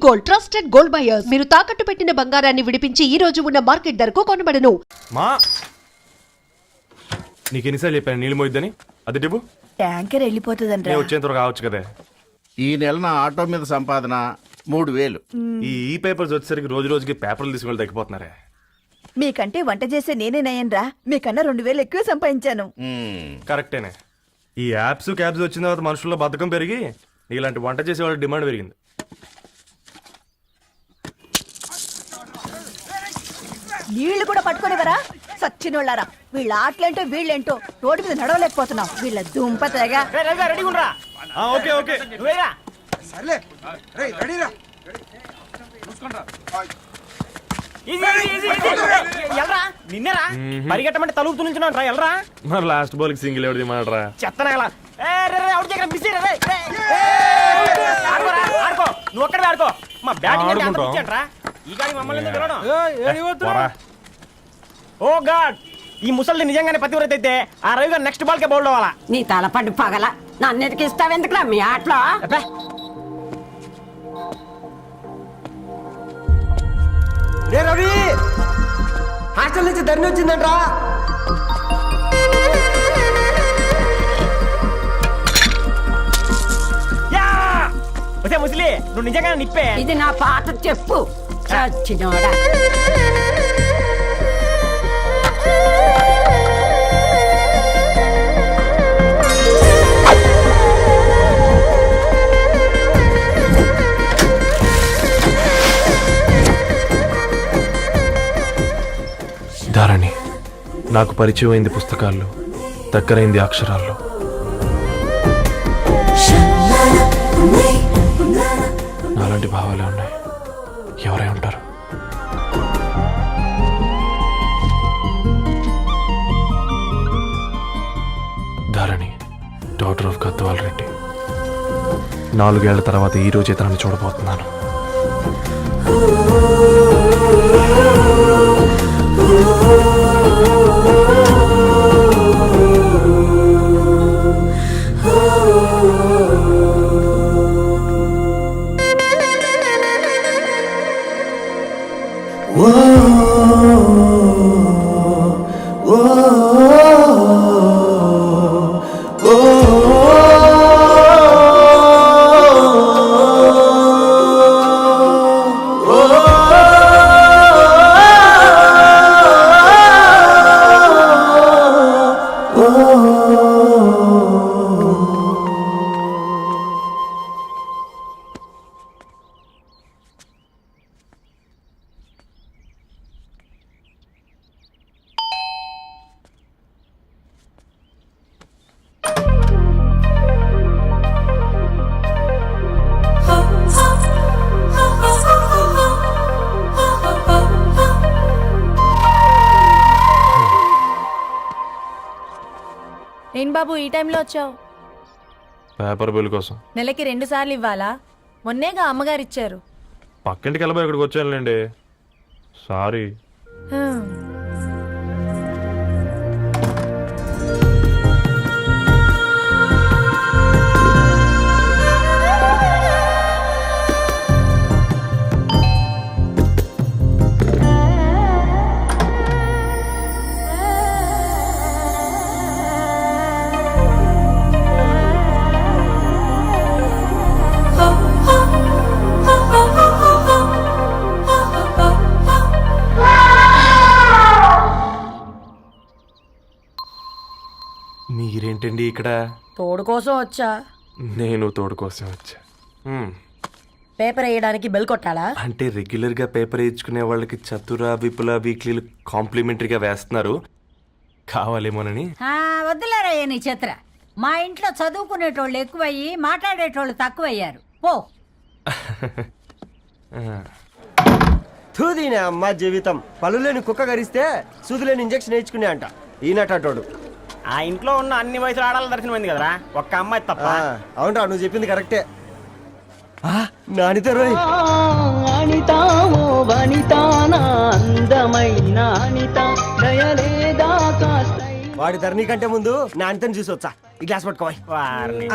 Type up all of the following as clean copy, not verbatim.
Gold trusted gold buyers. మీరు తాకట్టు పెట్టిన బంగారాన్ని విడిపించి ఈ రోజు ఉన్న మార్కెట్ ధరకు కొనబడను. మా నీకెన్నిసార్లు చెప్పాను నీళ్ళు మోయిద్దని? అది డిబు ట్యాంకర్ వెళ్ళిపోతుందంట. వచ్చేంత కావచ్చు కదా. ఈ నెల నా ఆటో మీద సంపాదన 3000. ఈ పేపర్స్ వచ్చేసరికి రోజు రోజుకి పేపర్లు తీసుకుని తగ్గిపోతున్నారే. మీకంటే వంట చేసే నేనే నయ్యన్రా, మీకన్నా 2000 ఎక్కువ సంపాదించాను. కరెక్టేనే. ఈ యాప్స్ క్యాబ్స్ వచ్చిన తర్వాత మనుషుల్లో బద్ధకం పెరిగి ఇలాంటి వంట చేసే వాళ్ళ డిమాండ్ పెరిగింది. నీళ్లు కూడా పట్టుకునేవరా సచ్చినోళ్ళారా. వీళ్ళ ఆటలేంటో వీళ్ళేంటో రోడ్డు మీద నడవలేకపోతున్నాం. వీళ్ళ దుంప తెగ. ఓకే ఓకే నిన్నరా పరిగెట్టమంటే తలుపుతూ నుంచున్నాను రా. ఎల్రా మరి లాస్ట్ బాల్ కి సింగిల్ ఎవరిది మాట్రా చెత్తనా ఆడుకో, నువ్వు ఒక్కడే ఆడుకో. మా బ్యాటింగ్ ఈ గాడి మమ్మల్ని ఓ గాడ్, ఈ ముసలి నిజంగానే పతివ్రత అయితే ఆ రవి గారు నెక్స్ట్ బాల్ కే బౌల్డ్ అవ్వాలా. నీ తలపండు పగల నన్ను ఇస్తావెందుకురా మీ ఆటలో? రే రవి, హాస్టల్ నుంచి ధరణి వచ్చిందంట్రా. ముసలి నువ్వు నిజంగా నిప్పే. ఇది నా పాత చెప్పు చచ్చినోడా. ధారణి నాకు పరిచయం అయింది పుస్తకాల్లో, దగ్గరైంది అక్షరాల్లో. నాలాంటి భావాలే ఉన్నాయి. ఎవరై ఉంటారు? Dharani daughter of Gadwal Reddy. 4 ఏళ్ల తర్వాత ఈ రోజు ఇతరాన్ని చూడబోతున్నాను. ఏం బాబు ఈ టైంలో వచ్చావు? పేపర్ బిల్ కోసం. నెలకి 2 సార్లు ఇవ్వాలా? మొన్నేగా అమ్మగారు ఇచ్చారు. పక్కింటికి వెళ్ళబోయి ఇక్కడికి వచ్చానులేండి. సారీ. మీరేంటండి ఇక్కడ? తోడు కోసం వచ్చా. నేను తోడు కోసం వచ్చా. పేపర్ వేయడానికి బెల్ కొట్టాలా? అంటే రెగ్యులర్ గా పేపర్ వేయించుకునే వాళ్ళకి చతుర విపుల వీక్లీలు కాంప్లిమెంటరీగా వేస్తున్నారు, కావాలేమోనని. వద్దులేరా నీ చిత్ర. మా ఇంట్లో చదువుకునేటోళ్ళు ఎక్కువయ్యి మాట్లాడేటోళ్ళు తక్కువయ్యారు. పో. తూదీనే అమ్మ జీవితం. పళ్ళులేని కుక్క గరిస్తే సూదులేని ఇంజక్షన్ వేయించుకునే అంట ఈనటోడు. ఆ ఇంట్లో ఉన్న అన్ని వయసులో ఆడాల దర్శనమైంది కదరా, ఒక్క అమ్మాయి తప్ప. అవునరా, నువ్వు చెప్పింది కరెక్టే. నానిత రోయ్ అనితామో వనితానా అందమైన అనిత దయలేదా కాస్త వాడి ధరణి కంటే ముందు నా అంతని చూసి వచ్చా ఈ గ్లాస్ పట్టుకోవాలి వారిని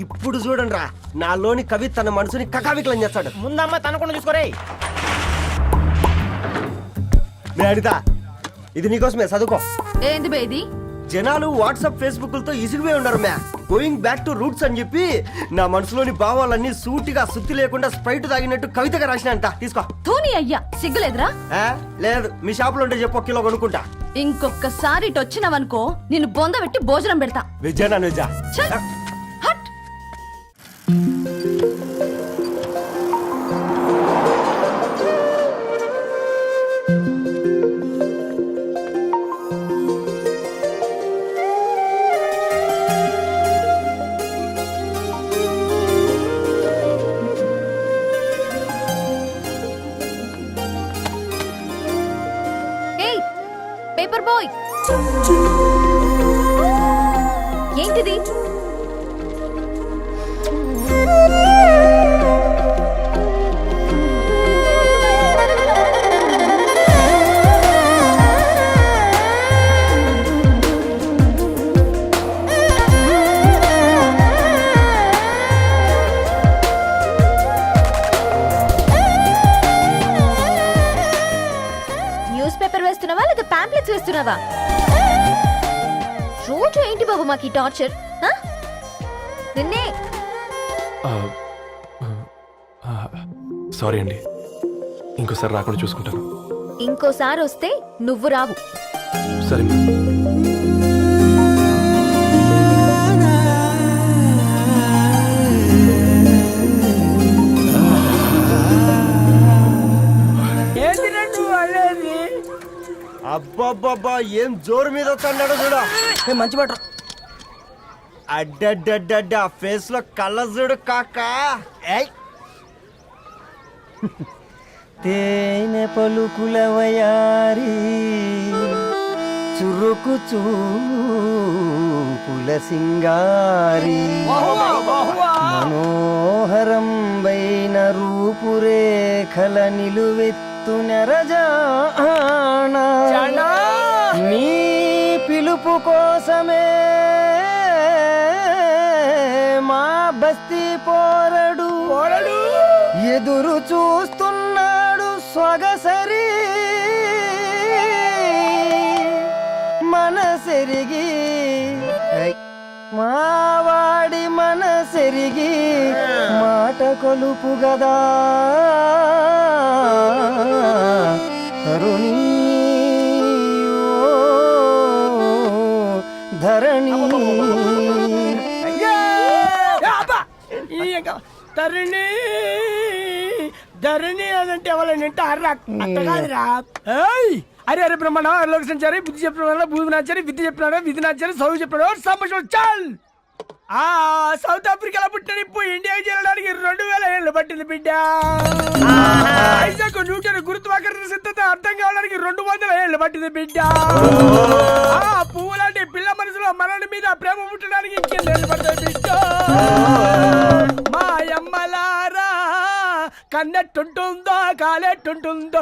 ఇప్పుడు చూడండి రా నాలోని కవి తన మనసుని కకావికలం చేస్తాడు. ముందమ్మ తనకుండా చూసుకోరే. మే అడితా ఇది నీకోసమే చదువుకో. ఏంది బేది? జనాలు వాట్సాప్ ఫేస్బుక్లతో ఇసిగిపోయి ఉన్నారు మ్యా. గోయింగ్ బ్యాక్ టు రూట్స్ అని చెప్పి నా మనసులోని భావాలన్నీ సూటిగా సుత్తి లేకుండా స్ప్రైట్ తాగినట్టు కవితగా రాసిన అంట. తీసుకో. ధోని అయ్యా సిగ్గులేదురా? లేదు మీ షాప్ లో ఉంటే చెప్పు, 1 కిలో కొనుక్కుంటా. ఇంకొకసారి ఇటు వచ్చినావనుకో నిన్ను బొంద పెట్టి భోజనం పెడతా. వెజ్జా నాన్ వెజ్జా? ఛల్! హట్! ఏయ్ పేపర్ బాయ్, ఏంటిది? న్యూస్ పేపర్ వేస్తున్నావా లేదా పాంప్లెట్స్ వేస్తున్నావా? రోజు ఏంటి బాబు మాకు ఈ టార్చర్? నిన్నే సారీ అండి, ఇంకోసారి రాకుండా చూసుకుంటాను. ఇంకోసారి వస్తే నువ్వు రావు. సరే అబ్బబ్బబ్బా ఏం జోరు మీద వస్తాడు చూడు. మంచి మాట. అడ్డడ్డడ్డ ఫేస్ లో కళ్ళ చూడు కాకా. తేనె పలుకుల వయారి చురుకు చూపుల సింగారి మనోహరం వైన రూపురేఖల నిలువెత్తు నెరజానా నీ పిలుపు కోసమే మా బస్తీ పోరడు ఎదురు చూస్తున్నాడు సొగసరి మనసెరిగి మావాడి మనసెరిగి మాట కొలుపు గదా తరుణీ ధరణి తరుణి ధరణి అదంటే ఎవరైనా అర్రా అట్ట కాదురా. అరే అరే బ్రహ్మణ లోక సంచారి బుద్ధి చెప్పిన భూమి నాచారి విద్య చెప్పినాడు విధి నాచారి చదువు చెప్పినాడు సంభాషణ చాల్. సౌత్ ఆఫ్రికాలో పుట్టిన ఇప్పుడు ఇండియాకి చేరడానికి 2000 ఏళ్ళు పట్టింది బిడ్డ. ఐజాక్ న్యూటన్ గురుత్వాకర్షణ సిద్ధత అర్థం కావడానికి 200 ఏళ్ళు పట్టింది బిడ్డ. పువ్వు లాంటి పిల్ల మనసులో మరణి మీద ప్రేమ పుట్టడానికి ఇంకేళ్ళు పడుతుంది బిడ్డ. మా అమ్మలారా కన్నెట్టుంటుందో కాలెట్టుంటుందో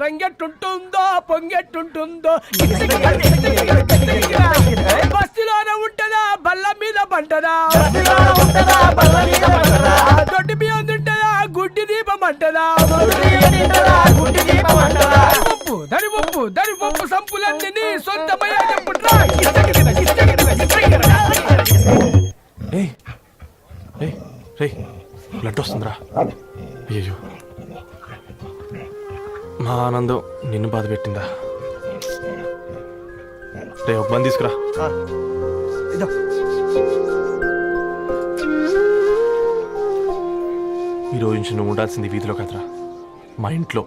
రంగెట్టుంటుందో పొంగెట్టుంటుందో బస్తిలోనే ఉంటదా బల్ల మీద పంటదా దొడ్డి బియ్యం తింటదా గుడ్డి దీపం అంటదా దరి పప్పు సంపులన్నీ సొంతమయ్యేటప్పుడు బ్లడ్ వస్తుందిరా. అయ్యో మా ఆనందం నిన్ను బాధ పెట్టిందా? రే ఒక బంద్ తీసుకురా. ఈరోజు నుంచి నువ్వు ఉండాల్సింది వీధిలో కదరా, మా ఇంట్లో.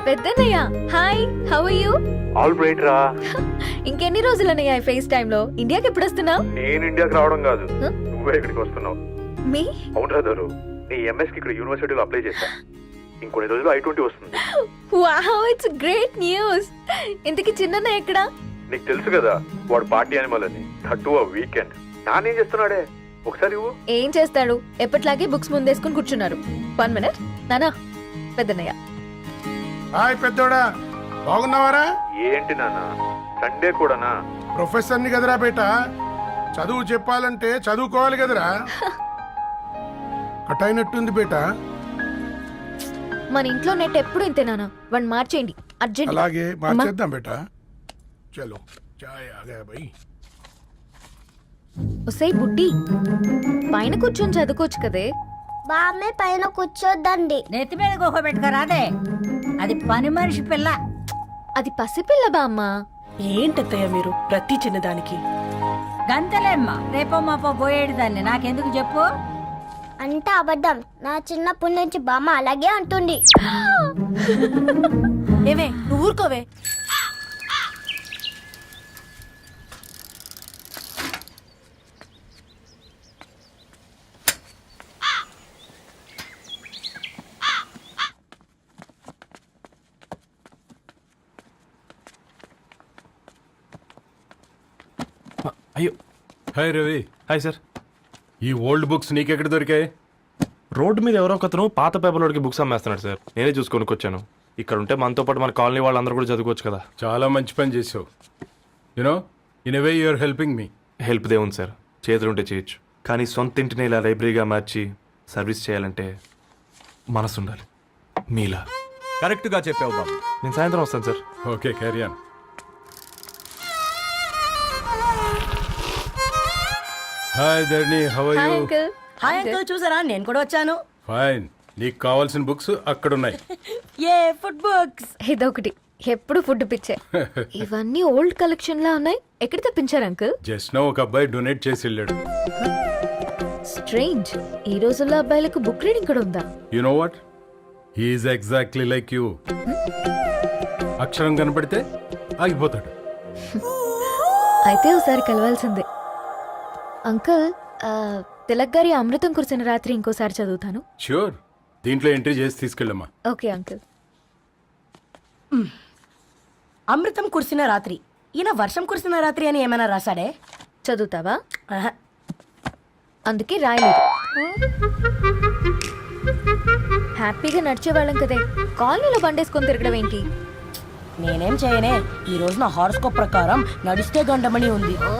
పెద్దన్నయ్య hi, how are you? All right రా. ఇంకెన్ని రోజులన్నయ్య ఫేస్ టైమ్ లో? ఇండియాకి ఎప్పుడు వస్తున్నావు? నేను ఇండియాకి రావడం కాదు, నువ్వే ఇక్కడికి వస్తున్నావు. మీ అవునరా దరు, నీ ఎంఎస్ కి ఇక్కడ యూనివర్సిటీలో అప్లై చేశా. ఇంకొన్ని రోజులు I-20 వస్తుంది. Wow, it's great news. ఇంతకి చిన్నన్నయ్య ఎక్కడ? నీకు తెలుసు కదా వాడు పార్టీ అనిమల్ అని, థర్టూ వీకెండ్. నానేం చేస్తున్నాడే? ఒకసారి ఇవ్వు. ఏం చేస్తాడు, ఎప్పట్లాగే బుక్స్ ముందేసుకుని కూర్చున్నారు. 1 minute. నానా, పెద్దన్నయ్య. హాయ్ పెద్దోడా, బాగున్నావారా? ఏంటి నాన్న సండే కూడానా? ప్రొఫెసర్ని కదరా బేట, చదువు చెప్పాలంటే చదువుకోవాలి కదరా. కట్ అయినట్టుంది బేట. మన ఇంట్లో నెట్ ఎప్పుడు ఇంతే నానా, వన్ మార్చేయండి అర్జెంట్. అలాగే మార్చేద్దాం బేట. చలో చాయ్ ఆగా భయ్. ఒసేయ్ బుడ్డి, పైన కూర్చొని చదువుకోవచ్చు కదే. బామ్మే పైన కూర్చోద్దండి. నెత్తి మీద గుహ పెట్టుకోరాదే, అది పని మనిషి పిల్ల. అది పసిపిల్ల బామ్మ. ఏంటత్తయ్య మీరు ప్రతి చిన్నదానికి? గంతలేమ్మా, రేపో మాపో పోయేడు దాన్ని నాకెందుకు చెప్పు. అంటే అబద్ధం. నా చిన్నప్పటి నుంచి బామ్మ అలాగే అంటుంది. ఏమే నువ్వు ఊరుకోవే. అయ్యో. హాయ్ రవి. Hi sir. ఈ ఓల్డ్ బుక్స్ నీకెక్కడ దొరికాయి? రోడ్డు మీద ఎవరో ఒకతను పాత పేపర్లోకి బుక్స్ అమ్మేస్తున్నాడు సార్. నేనే చూసుకొని వచ్చాను. ఇక్కడ ఉంటే మనతో పాటు మన కాలనీ వాళ్ళందరూ కూడా చదువుకోవచ్చు కదా. చాలా మంచి పని చేసావు. You know in a way you're helping me. Help దేవుంది సార్, చేతులు ఉంటే చేయొచ్చు. కానీ సొంత ఇంటిని ఇలా లైబ్రరీగా మార్చి సర్వీస్ చేయాలంటే మనసు ఉండాలి. మీలా. కరెక్ట్గా చెప్పావు బాబు. నేను సాయంత్రం వస్తాను sir. Okay carry on. Hi Dharni, how are hi you? Uncle. Hi uncle, చూసారా నేను కూడా వచ్చాను. ఫైన్. నీకు కావాల్సిన బుక్స్ అక్కడ ఉన్నాయి. ఏ ఫుడ్ బుక్స్? ఇదొకటి, ఎప్పుడు ఫుడ్ పిచ్చే. ఇవన్నీ ఓల్డ్ కలెక్షన్ లా ఉన్నాయి. ఎక్కడ తెప్పించారు అంకుల్? జస్ట్ నో ఒక అబ్బాయి డొనేట్ చేసి వెళ్ళాడు. స్ట్రేంజ్, ఈ రోజుల్లో అబ్బాయిలకు బుక్ రీడింగ్ కూడా ఉందా? You know what, he's exactly like you. అక్షరం కనపడితే ఆగిపోతాడు. అయితే ఒకసారి కలవాల్సిందే. అంకుల్, తిలక్ గారి అమృతం కురిసిన రాత్రి ఇంకోసారి చదువుతాను. ష్యూర్, దీంట్లో ఎంట్రీ చేసి తీసుకెళ్ళమ్మా. Okay uncle. అమృతం కురిసిన రాత్రి. ఈయన వర్షం కురిసిన రాత్రి అని ఏమైనా రాశాడే? చదువుతావా? ఆహా. అందుకే రాయలేదు. హ్యాపీగా నడిచేవాళ్ళం కదే, కాలనీలో బండేసుకొని తిరగడం ఏంటి? నేనేం చేయనే, ఈ రోజు నా హారోస్కోప్ ప్రకారం నడిస్తే గండమణి ఉంది. ఓ,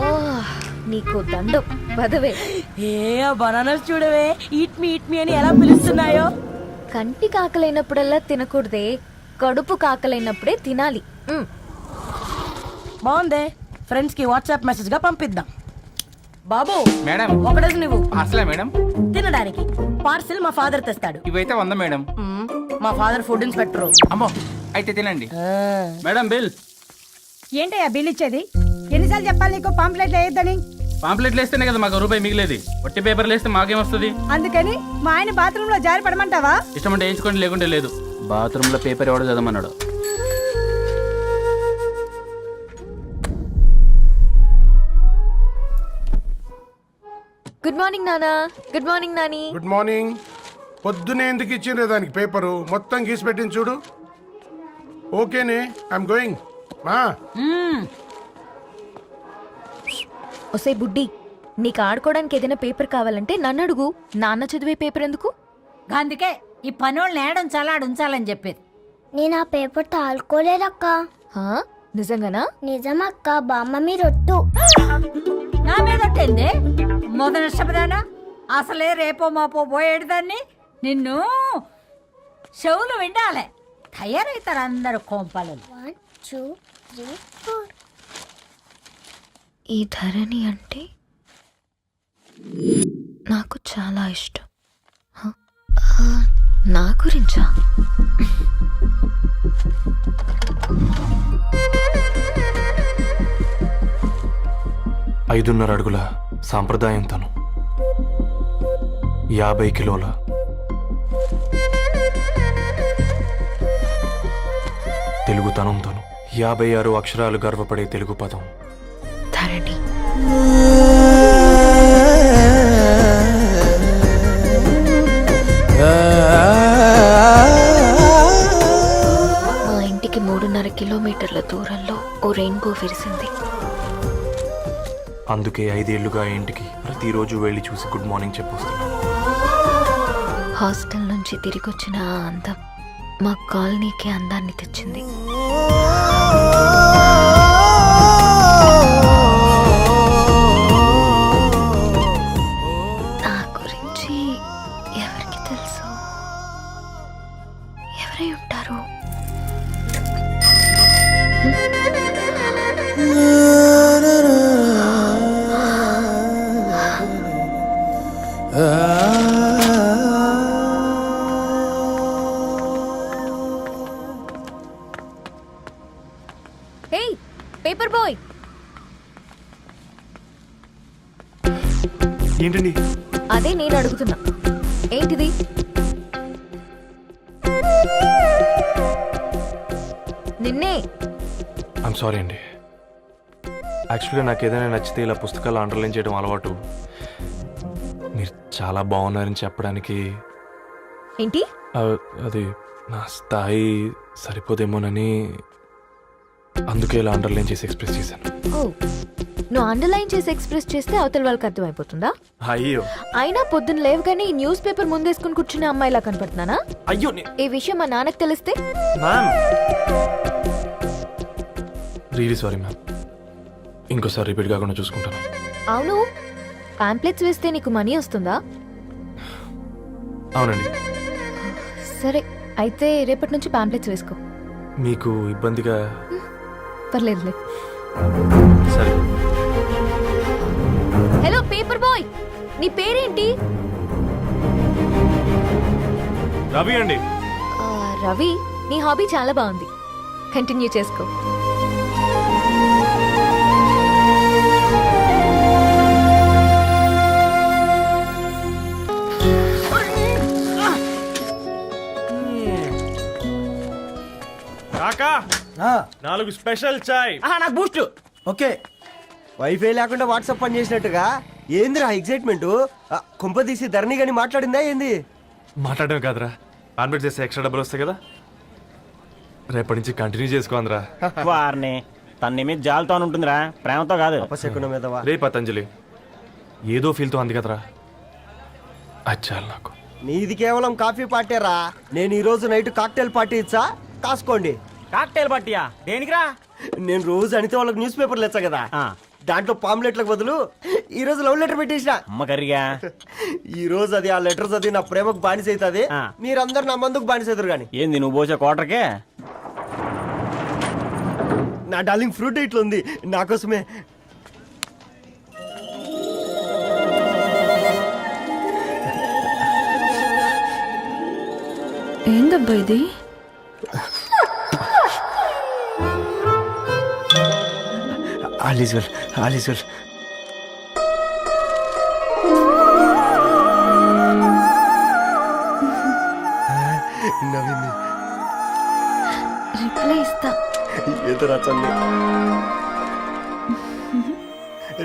నీకు దండం పదవే. ఏ బనానాస్ చూడవే, ఈట్ మీ అని ఎలా పిలుస్తున్నాయో. కంటి కాకలైనప్పుడల్లా తినకూడదే, కడుపు కాకలైనప్పుడే తినాలి. బాగుందే, ఫ్రెండ్స్ కి వాట్సాప్ మెసేజ్ గా పంపిద్దాం. బాబు మేడం ఒకడేసి నువ్వు అసలే మేడం తినడానికి పార్సిల్ మా ఫాదర్ తెస్తాడు. ఇవైతే 100 మేడం. మా ఫాదర్ ఫుడ్ ఇన్స్పెక్టర్. అమ్మో, అయితే తినండి మేడం. బిల్ ఏంటయ్యా బిల్ ఇచ్చేది? ఎన్నిసార్లు చెప్పాలి నీకు పాంప్లెట్ వేయొద్దని? పాంప్లెట్లు వేస్తేనే కదా మాకు రూపాయి మిగిలేది. ఒట్టి పేపర్లు వేస్తే మాకేం వస్తుంది? అందుకని మా ఆయన బాత్రూమ్ లో జారి పడమంటావా? ఇష్టమంటే వేయించుకోండి, లేకుంటే లేదు. బాత్రూమ్ లో పేపర్ ఎవడో చదవమన్నాడు. గుడ్ మార్నింగ్ నానా. Good morning Nani. Good morning. పొద్దునే ఎందుకు ఇచ్చిండ్రే దానికి పేపరు? మొత్తం గీసి పెట్టింది చూడు. ఓకేనే, ఐఎమ్ గోయింగ్. మా ఒసే బుడ్డి, నీకు ఆడుకోవడానికి ఏదైనా పేపర్ కావాలంటే నన్ను అడుగు. నాన్న చదివే పేపర్ ఎందుకు? అందుకే ఈ పనోళ్ళని ఏడం ఉంచాలని చెప్పేది. నేను ఆ పేపర్ తాలుకోలేదక్క. హా, నిజంగానా? నిజమక్క, బామ్మ మీరొట్టు. నా మీద ఒట్టేంది? మొదటి నష్టపదానా? అసలే రేపో మాపో పోయేడు దాన్ని. నిన్ను చెవులు విండాలే, తయారవుతారు అందరు కోంపాలు. 1 2 3 4. ఈ ధరణి అంటే నాకు చాలా ఇష్టం. హ? నా గురించా? ఐదున్నర అడుగుల సాంప్రదాయం తను, 50 కిలోల తెలుగుతనం తను, 56 అక్షరాలు గర్వపడే తెలుగు పదం ధరణి. మా ఇంటికి 3.5 కిలోమీటర్ల దూరంలో ఓ రెయిన్బో విరిసింది. అందుకే 5 ఏళ్లుగా ఇంటికి ప్రతిరోజు వెళ్ళి చూసి గుడ్ మార్నింగ్ చెప్పొస్తున్నాను. హాస్టల్ నుంచి తిరిగి వచ్చిన ఆ అందం మా కాలనీకి అందాన్ని తెచ్చింది. నా గురించి ఎవరికి తెలుసు? ఎవరై ఉంటారు? హేయ్ పేపర్ బాయ్, ఏంటండి? అదే నేను అడుగుతున్నా, ఏంటిది? నిన్నే. ఐమ్ సారీ అండి. యాక్చువల్గా నాకు ఏదైనా నచ్చితే ఇలా పుస్తకాలు అండర్లైన్ చేయడం అలవాటు. మీరు చాలా బాగున్నారని చెప్పడానికి ఏంటి? అది నా స్థాయి సరిపోదేమోనని అందుకే ఇలా అండర్లైన్ చేసి ఎక్స్ప్రెస్ చేశాను. ఓ, నువ్వు అండర్లైన్ చేసి ఎక్స్ప్రెస్ చేస్తే అవతల వాళ్ళకి అర్థమైపోతుందా? అయ్యో అయినా పొద్దున్న లేవగానే ఈ న్యూస్ పేపర్ ముందేసుకుని కూర్చునే అమ్మాయిలా కనపడుతున్నానా? అయ్యో ఈ విషయం మా నాన్నకు తెలిస్తే? Ma'am, really sorry ma'am. ఇంకోసారి రిపీట్ కాకుండా చూసుకుంటాను. అవును, పాంప్లెట్స్ వేస్తే నీకు మనీ వస్తుందా? అవునండి. సరే, అయితే రేపటి నుంచి పాంప్లెట్స్ వేసుకో. మీకు ఇబ్బందిగా? పర్లేదులే. సరే. హలో పేపర్ బాయ్, నీ పేరేంటి? రవి అండి. రవి, నీ హాబీ చాలా బాగుంది, కంటిన్యూ చేసుకో. కాకా, 4 స్పెషల్ చాయ్. నాకు బూస్ట్. ఓకే, వైఫై లేకుండా వాట్సాప్ పని చేసినట్టుగా ఏందిరా ఎగ్జైట్మెంట్? కుంప తీసి ధరణి గాని మాట్లాడిందా ఏంది? మాట్లాడడం కాదురా, కాన్వర్ట్ చేస్తే ఎక్స్ట్రా డబ్బులు వస్తాయి కదా, రేపటి నుంచి కంటిన్యూ చేసుకో అందరా. వారిని తన మీద జాలతో ఉంటుందిరా, ప్రేమతో కాదు. అపశకునం మీద రే పతంజలి, ఏదో ఫీల్తో అంది కదరా, అచ్చాలి నాకు. నీది కేవలం కాఫీ పార్టీరా. నేను ఈ రోజు నైట్ కాక్టైల్ పార్టీ ఇచ్చా, కాసుకోండి. కాక్టైల్ పార్టీయా? దేనికిరా? నేను రోజు అనితే వాళ్ళకి న్యూస్ పేపర్లు ఇచ్చా కదా, దాంట్లో పాంప్లెట్లకు బదులు ఈ రోజు లవ్ లెటర్ పెట్టేసిన. అమ్మకరిగా ఈ రోజు అది ఆ లెటర్ చదివి నా ప్రేమకు బానిస అవుతుంది, మీరందరు నా మందుకు బానిస అవుతారు. కానీ ఏంది నువ్వు పోసే కోటర్కే? నా డార్లింగ్ ఫ్రూట్ ఇట్లా ఉంది నా కోసమే. ఏందబ్బా ఇది? All is well, all is well. నవ్వింది. రిప్లై ఇస్తా. ఏదో రాచండి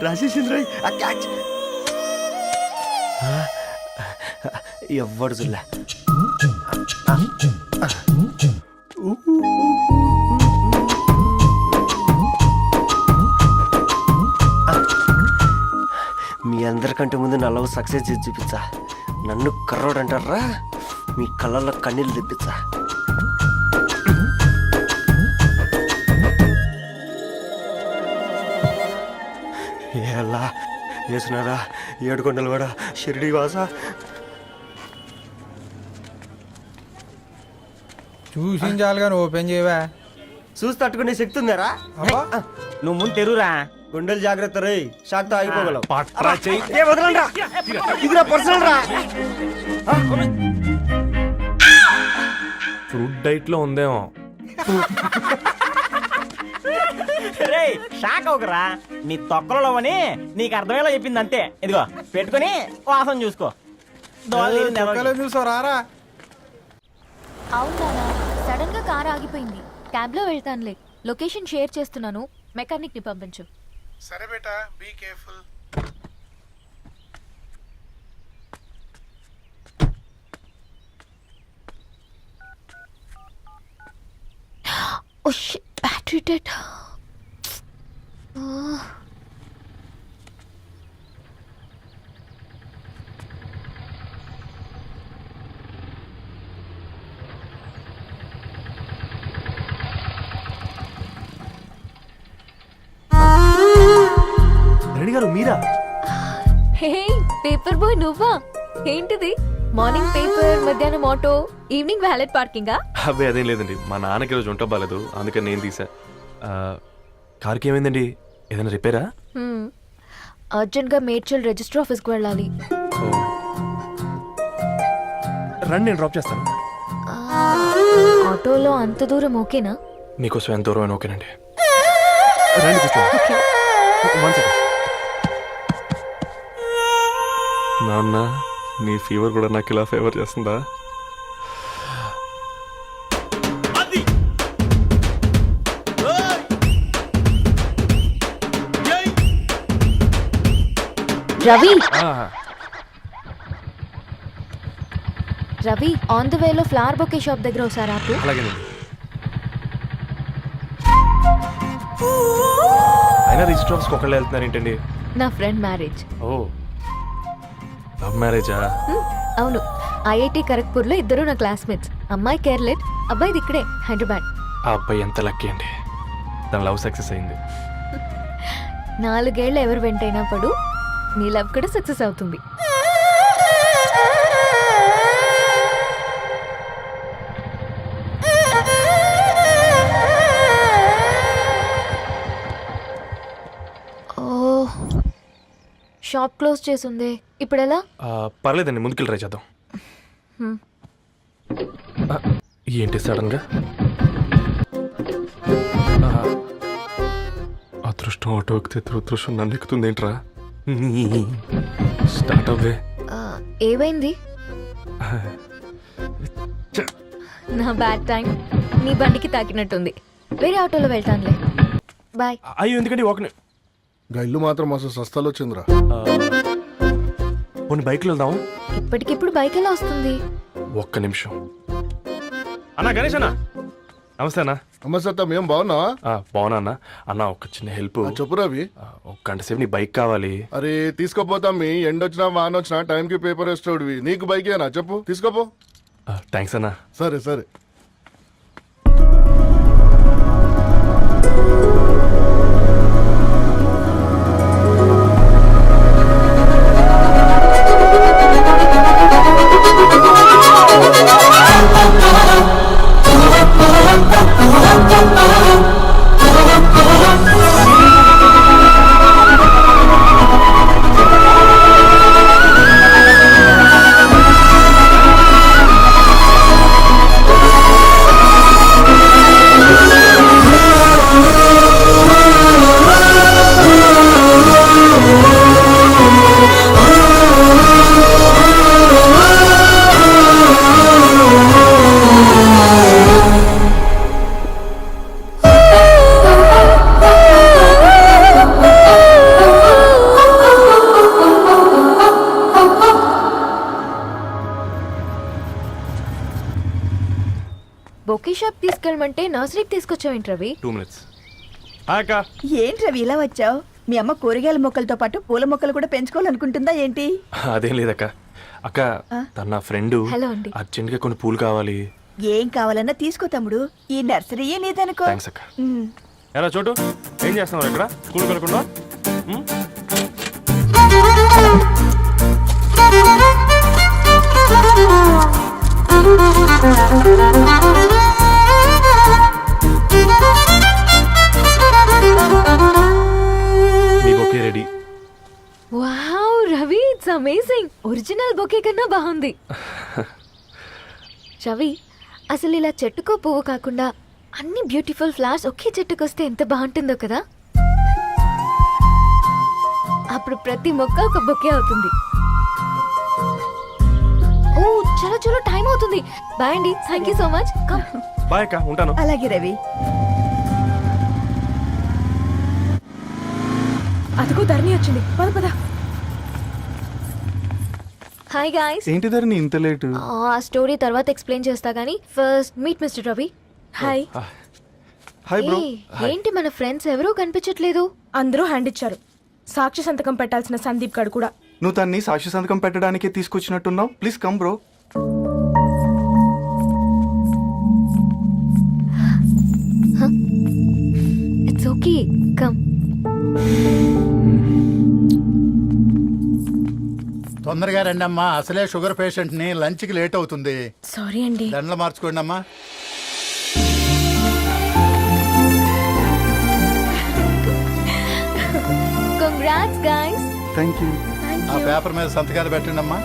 రాజేసింద్ర క్యాచ్. ఎవ్వడు చూడలే. మీ అందరికంటే ముందు నా లవ్ సక్సెస్ చేసి చూపించా. నన్ను కర్రోడు అంటారా, మీ కళ్ళల్లో కన్నీళ్ళు తెప్పించా. ఎలా వేసినారా ఏడుకొండలు కూడా షిరిడి వాస. చూసించాలి కానీ ఓపెన్ చేయవా? చూసి తట్టుకునే శక్తి ఉందారా? నువ్వు ముందు తెరురా, గుండెలు జాగ్రత్త రే, షాక్తో ఆగిపోగలవు. ఇదిరా పర్సనల్ రా. ఫ్రూట్ డైట్ లో ఉందేమో. రే షాక్ అవకరా, నీ తొక్కలలో అని నీకు అర్థమయ్యేలా చెప్పింది అంతే. ఇదిగో పెట్టుకుని వాసన చూసుకో. చూసారా? అవునా, సడన్ గా కార్ ఆగిపోయింది. క్యాబ్ లో వెళ్తానులే, లొకేషన్ షేర్ చేస్తున్నాను, మెకానిక్ ని పంపించు. సరే బేటా, be careful. Oh shit, battery dead. Bharani గారు మీరా? హే పేపర్ బాయ్ నువ్వా? ఏంటిది మార్నింగ్ పేపర్, మధ్యాహ్నం ఆటో, ఈవినింగ్ వ్యాలెట్ పార్కింగా? అబ్బాయి అదేం లేదండి, మా నాన్నకి రోజు ఉంట బాగాలేదు, అందుకని నేను తీసా. కార్కి ఏమైందండి? ఏదైనా రిపేరా? అర్జెంట్గా మేడ్చల్ రిజిస్టర్ ఆఫీస్కి వెళ్ళాలి. రండి, నేను డ్రాప్ చేస్తాను. ఆటోలో అంత దూరం ఓకేనా? మీకోసం ఎంత దూరం అయినా ఓకేనండి. రండి కూర్చోండి. One second. నాన్న, నీ ఫీవర్ కూడా నాకు ఇలా ఫేవర్ చేస్తుందా? రవి రవి ఆన్ ద వేలో ఫ్లవర్ బొకే షాప్ దగ్గర ఒకసారి ఆపు. అలాగేనండి. అయినా రిజిస్టర్ ఆఫీస్కి ఒకళ్ళు వెళ్తున్నారు ఏంటండి? నా ఫ్రెండ్ మ్యారేజ్. ఓ, లవ్ మ్యారేజా? అవును, ఐఐటి ఖరగ్పూర్లో ఇద్దరు నా క్లాస్మేట్స్. అమ్మాయి కేర్లెట్, అబ్బాయిది ఇక్కడే హైదరాబాద్. ఆ అబ్బాయి ఎంత లక్కీ అండి, తన లవ్ సక్సెస్ అయింది. 4 ఏళ్ళు ఎవరు వెంటైనా పడు, నీ లవ్ కూడా సక్సెస్ అవుతుంది. ఓ, షాప్ క్లోజ్ చేసింది, ఇప్పుడు ఎలా? పర్లేదండి, ముందుకెళ్ళి ట్రై చేద్దాం. ఏంటి సడన్గా? అదృష్టం ఆటో ఎక్కితే దురదృష్టం నన్ను ఎక్కుతుంది ఏంట్రా? స్టార్ట్ అవ్వే. ఏమైంది? నా బ్యాడ్ టైం నీ బండికి తాకినట్టుంది. వేరే ఆటోలో వెళ్తానులే, బాయ్. అయ్యో ఎందుకండి ఒక ఇల్లు మాత్రం అసలు సస్తాలో వచ్చిందిరా. కొన్ని బైక్లో వెళ్దాం. ఇప్పటికిప్పుడు బైక్ ఎలా వస్తుంది? ఒక్క నిమిషం. అన్నా గణేష్ అన్న, నమస్తే అన్న. నమస్తే, ఏం బాగున్నావా? బాగున్నా అన్న. అన్న ఒక చిన్న హెల్ప్. చెప్పు రవి. ఒక గంట సేపు నీ బైక్ కావాలి. అరే తీసుకోపోతాం, మీ ఎండొచ్చినా వానొచ్చినా టైంకి పేపర్ వేస్తాడువి. నీకు బైక్ ఏనా చెప్పు, తీసుకోపో. థ్యాంక్స్ అన్న. సరే సరే. బొకే షాప్ తీసుకెళ్ళమంటే నర్సరీకి తీసుకొచ్చావేంటి రవి? 2 minutes. ఏంటి రవి ఇలా వచ్చావు? మీ అమ్మ కూరగాయల మొక్కలతో పాటు పూల మొక్కలు కూడా పెంచుకోవాలనుకుంటుందా ఏంటి? అదేం లేదక్క. అక్క, తన నా ఫ్రెండ్. హలో అండి. అర్జెంట్గా కొన్ని పూలు కావాలి. ఏం కావాలన్నా తీసుకో తమ్ముడు, ఈ నర్సరీయే నీదనుకో. థ్యాంక్స్ అక్క. ఎలా చోటు, ఏం చేస్తున్నావు ఇక్కడ? స్కూల్ వెళ్ళకుండా? మీ bouquet ready. Wow Ravi, it's amazing. Original bouquet కన్నా బాగుంది. రవి, అసలు ఇలా చెట్టుకో పువ్వు కాకుండా అన్ని బ్యూటిఫుల్ ఫ్లవర్స్ ఒకే చెట్టుకొస్తే ఎంత బాగుంటుందో కదా. అప్పుడు ప్రతి మొక్క ఒక బొకే అవుతుంది. ఓ చలో చలో, టైం అవుతుంది. బాయ్ అండి, thank you so much. Bye అక్క, ఉంటాను. అలాగే రవి. అదిగో ధరణి వచ్చింది, పద పద. Hi guys. ఏంటి ధరణి ఇంత లేటు? ఆ స్టోరీ తర్వాత ఎక్స్ప్లెయిన్ చేస్తా గానీ first meet mister Ravi. Hi. Hi bro. ఏంటి మన ఫ్రెండ్స్ ఎవరూ కనిపించట్లేదు? అందరూ హ్యాండ్ ఇచ్చారు. సాక్షి సంతకం పెట్టాల్సిన సందీప్ గడు కూడా. నువ్వు తన్ని సాక్షి సంతకం పెట్టడానికే తీసుకొచ్చినట్టున్నావు. Please come bro. It's okay, come. తొందరగా రండి అమ్మా, అసలే షుగర్ పేషెంట్ ని, లంచ్ కి లేట్ అవుతుంది. సారీ అండి. దండలు మార్చుకోండి అమ్మా. Congrats guys. Thank you. ఆ పేపర్ మీద సంతకాలు పెట్టండి అమ్మా.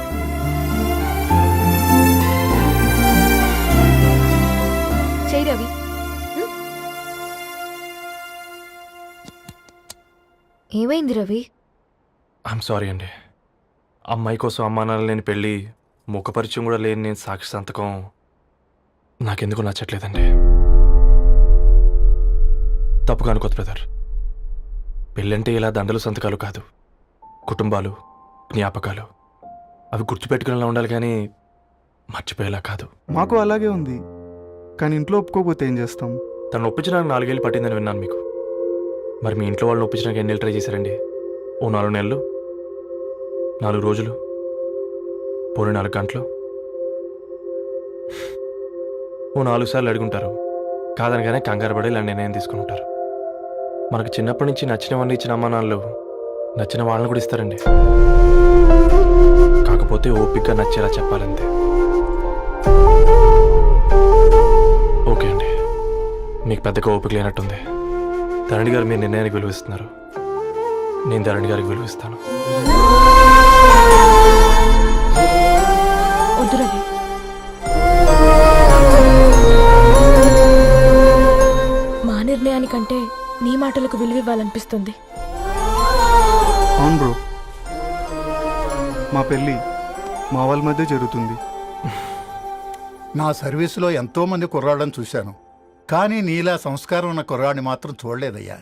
చెయ్యి రవి. ఏమైంది రవి? ఐఎమ్ సారీ అండి. అమ్మాయి కోసం అమ్మా నాన్న లేని పెళ్ళి, ముఖపరిచయం కూడా లేని నేను సాక్షి సంతకం నాకెందుకు నచ్చట్లేదండి. తప్పుగా అనుకోదు బ్రదర్. పెళ్ళంటే ఇలా దండలు సంతకాలు కాదు, కుటుంబాలు, జ్ఞాపకాలు. అవి గుర్తుపెట్టుకునేలా ఉండాలి కానీ మర్చిపోయేలా కాదు. మాకు అలాగే ఉంది, కానీ ఇంట్లో ఒప్పుకోకపోతే ఏం చేస్తాం? తను ఒప్పించడానికి 4 ఏళ్ళు పట్టిందని విన్నాను మీకు. మరి మీ ఇంట్లో వాళ్ళని ఒప్పించడానికి ఎన్ని ఏళ్ళు ట్రై చేశారండి? ఓ 4 నెలలు, 4 రోజులు, పోనీ 4 గంటలు, ఓ 4 సార్లు అడుగుంటారు. కాదనగానే కంగారు పడి ఇలా నిర్ణయం తీసుకుని ఉంటారు. మనకు చిన్నప్పటి నుంచి నచ్చినవన్నీ ఇచ్చిన అమ్మా నాన్నలు నచ్చిన వాళ్ళని కూడా ఇస్తారండి. కాకపోతే ఓపికగా నచ్చేలా చెప్పాలంతే. ఓకే అండి, మీకు పెద్దగా ఓపిక లేనట్టుంది. ధరణి గారు మీ నిర్ణయానికి విలువిస్తున్నారు, నేను ధరణి గారికి విలువిస్తాను. వద్దు రవి. మా నిర్ణయానికంటే నీ మాటలకు విలువ ఇవ్వాలనిపిస్తుంది. అవును బ్రో, మా పెళ్ళి మా వాళ్ళ మధ్య జరుగుతుంది. నా సర్వీసులో ఎంతో మంది కుర్రాళ్ళని చూశాను, కానీ నీలా సంస్కారం ఉన్న కుర్రాడిని మాత్రం చూడలేదయ్యా.